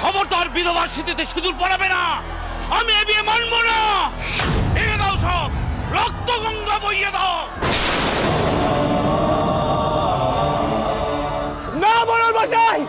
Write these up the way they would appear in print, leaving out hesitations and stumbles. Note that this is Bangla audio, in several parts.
খবরদার বিধবার স্মৃতিতে সিঁদুর পড়াবে না। আমি এ বিয়ে মানব না। ভেঙে দাও সব, রক্ত গঙ্গা বইয়ে দাও। না মোড়ল মশাই,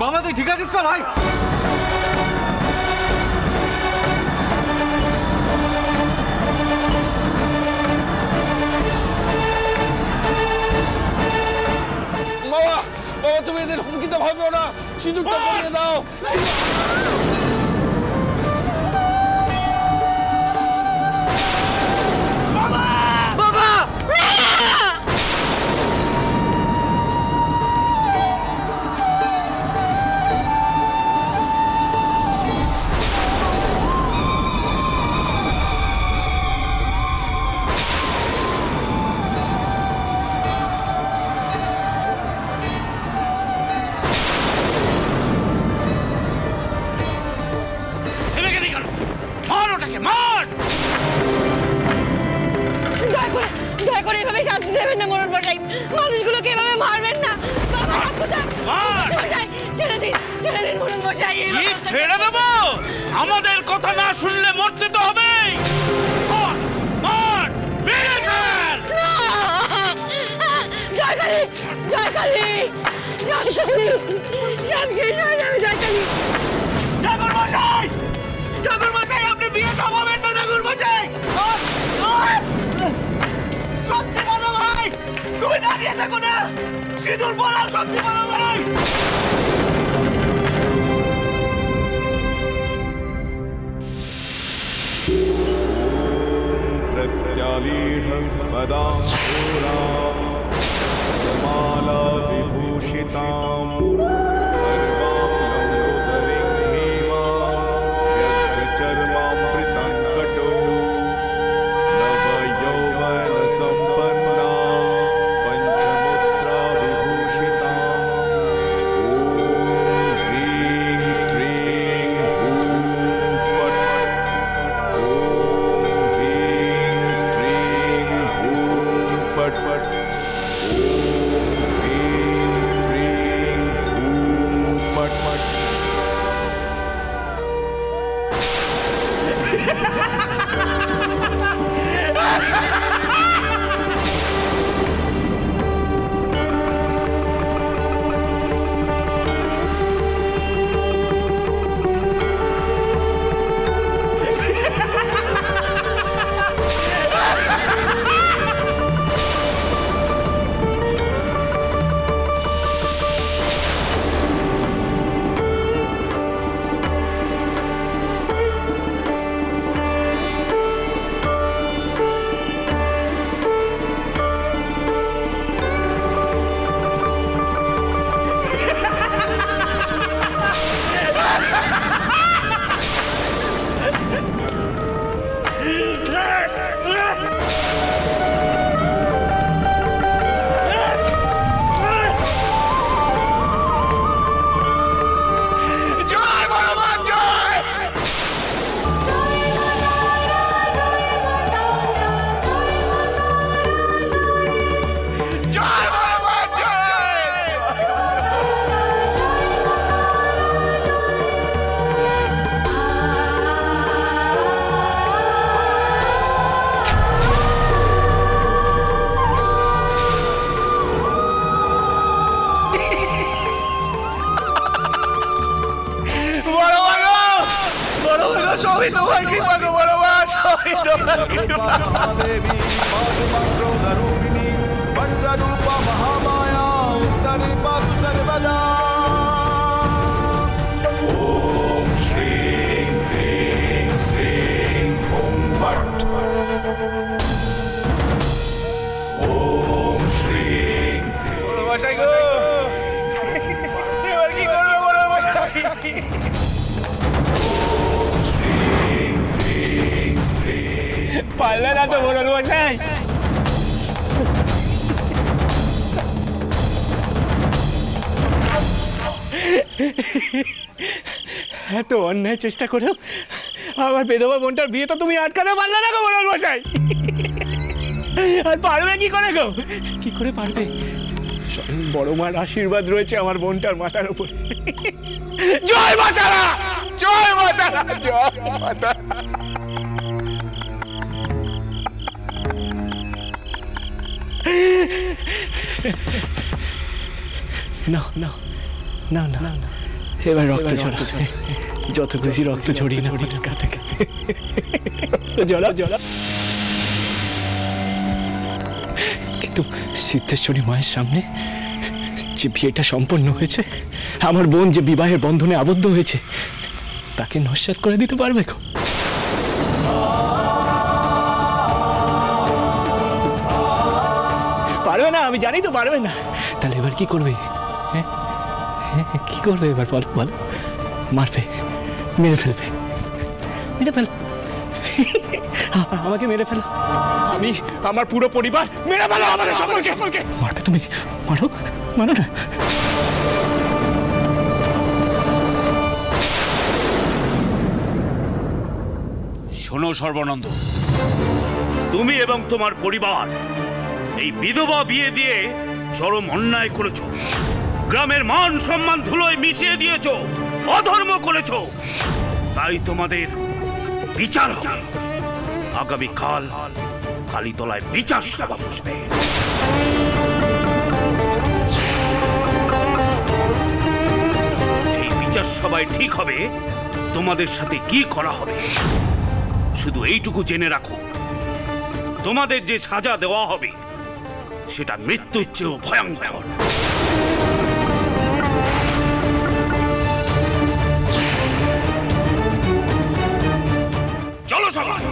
বাবা তুই ঠিক আছিস তো ভাই? বাবা বাবা তুমি এদের হুমকিতে ভাবো না, সিঁদুরটা পরিয়ে দাও। দয়া করে এভাবে শাস্তি দেবেন না মোড়ল মশাই, মানুষগুলোকে এভাবে মারবেন না। ছেড়ে দিন, ছেড়ে দিন মোড়ল মশাই। ছেড়ে দেবো? আমাদের কথা না শুনলে মরতে তো হবেই। জয়কালী, জয়কালী, জয়কালী, সব শেষ হয়ে যাবে। জয়কালী, ঠাকুর মশাই, ঠাকুর মশাই, আপনি বিয়ে থামাবেন না। ঠাকুর মশাই, সত্যি বলো ভাই, তুমি দাঁড়িয়ে থাকো না, সিঁদুর পরাও। সত্যি বলো ভাই। प्रत्यालीढ पदाम्बोरा समाला विभूषिताम् सर्वां लम्बोदरीं हेमां यत्र चर्मामृतं कटो नवयौवनसम्पन्ना पञ्चमुद्रा विभूषिताम् ॐ ह्रीं श्रीं हूं फट् फट फट फट फट। সবই তোমার কৃপা গো বড় মা, সবই তোমার কৃপা। দেবী পদ্মক্রোধরূপিণী বজ্ররূপা মহামায়া উত্তরে পাতু সর্বদা। ওম শ্রীং হ্রিং শ্রীং হুম ফট। পারলে না তো মোড়ল মশাই। এত অন্যায় চেষ্টা করেও আমার বেধবা বোনটার বিয়ে তো তুমি আটকাতে পারলে না গো মোড়ল মশাই। আর পারবে কি করে গো? কি করে পারবে? স্বয়ং বড় মার আশীর্বাদ রয়েছে আমার বোনটার মাথার উপরে। জয় মা তারা, জয় মা তারা, জয় মা তারা। না না না না না, এবার রক্ত ঝরা, যত খুশি রক্ত ছড়িয়ে না কাতে জলা জলা। কিন্তু সিদ্ধেশ্বরী মায়ের সামনে যে বিয়েটা সম্পন্ন হয়েছে, আমার বোন যে বিবাহের বন্ধনে আবদ্ধ হয়েছে, তাকে নস্যাৎ করে দিতে পারবে গো? পারবে না, আমি জানি তো পারবে না। তাহলে এবার কি করবে? হ্যাঁ কি করবে এবার? বলো বলো। মারবে, মেরে ফেলবে, মেরে ফেল, আমাকে মেরে ফেলো, আমি আমার পুরো পরিবার মেরে ফেলো, আমাদের সকলকে। মারবে তুমি? মারো, মারো না। শোনো সর্বানন্দ, তুমি এবং তোমার পরিবার এই বিধবা বিয়ে দিয়ে চরম অন্যায় করেছ। গ্রামের মান সম্মান ধুলোয় মিশিয়ে দিয়েছ, অধর্ম করেছ। তাই তোমাদের বিচার হবে। আগামীকাল কালীতলায় বিচার সভা বসবে। সেই বিচার সভায় ঠিক হবে তোমাদের সাথে কি করা হবে। শুধু এইটুকু জেনে রাখো, তোমাদের যে সাজা দেওয়া হবে সেটা মৃত্যুর চেয়েও ভয়ঙ্কর। চলো সবাই।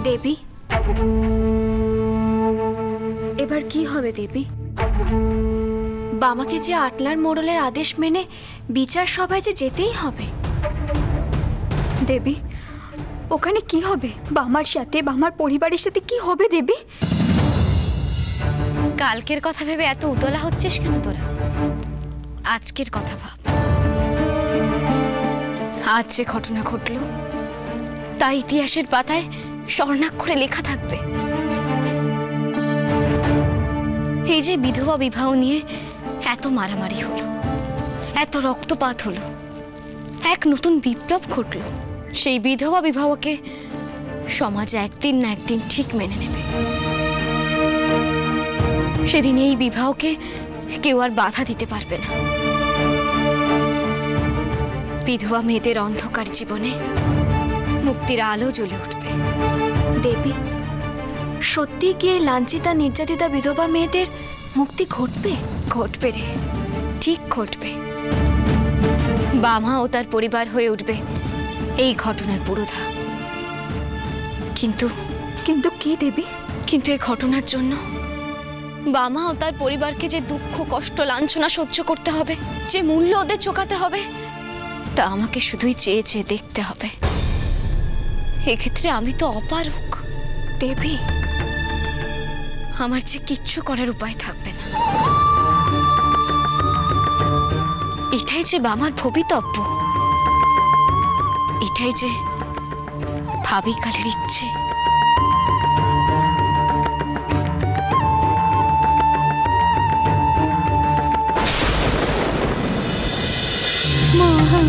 দেবী, এবার কি হবে দেবী? বামাকে যে আটলার মোড়লের আদেশ মেনে বিচার সভায় যে যেতেই হবে। দেবী, ওখানে কি হবে? বামার সাথে, বামার পরিবারের সাথে কি হবে দেবী? কালকের কথা ভেবে এত উতলা হচ্ছিস কেন তোরা? আজকের কথা ভাব। আজ যে ঘটনা ঘটলো তা ইতিহাসের পাতায় স্বর্ণাক্ষরে লেখা থাকবে। এই যে বিধবা বিবাহ নিয়ে এত মারামারি হলো, এত রক্তপাত হলো, এক নতুন বিপ্লব ঘটল, সেই বিধবা বিবাহকে সমাজ একদিন না একদিন ঠিক মেনে নেবে। সেদিন এই বিবাহকে কেউ আর বাধা দিতে পারবে না। বিধবা মেয়েদের অন্ধকার জীবনে মুক্তির আলো জ্বলে উঠবে। দেবী, সত্যি কি লাঞ্ছিতা নির্যাতিতা বিধবা মেয়েদের মুক্তি ঘটবে? ঘটবে রে, ঠিক ঘটবে। বামা ও তার পরিবার হয়ে উঠবে এই ঘটনার পুরোধা। কিন্তু কিন্তু কি দেবী? কিন্তু এই ঘটনার জন্য বামা ও তার পরিবারকে যে দুঃখ, কষ্ট, লাঞ্ছনা সহ্য করতে হবে, যে মূল্য ওদের চোকাতে হবে, তা আমাকে শুধুই চেয়ে চেয়ে দেখতে হবে। এক্ষেত্রে আমি তো অপারক দেবী। আমার যে কিচ্ছু করার উপায় থাকবে না। এটাই যে বামার ভবিতব্য, এটাই যে ভাবিকালের ইচ্ছে। মহা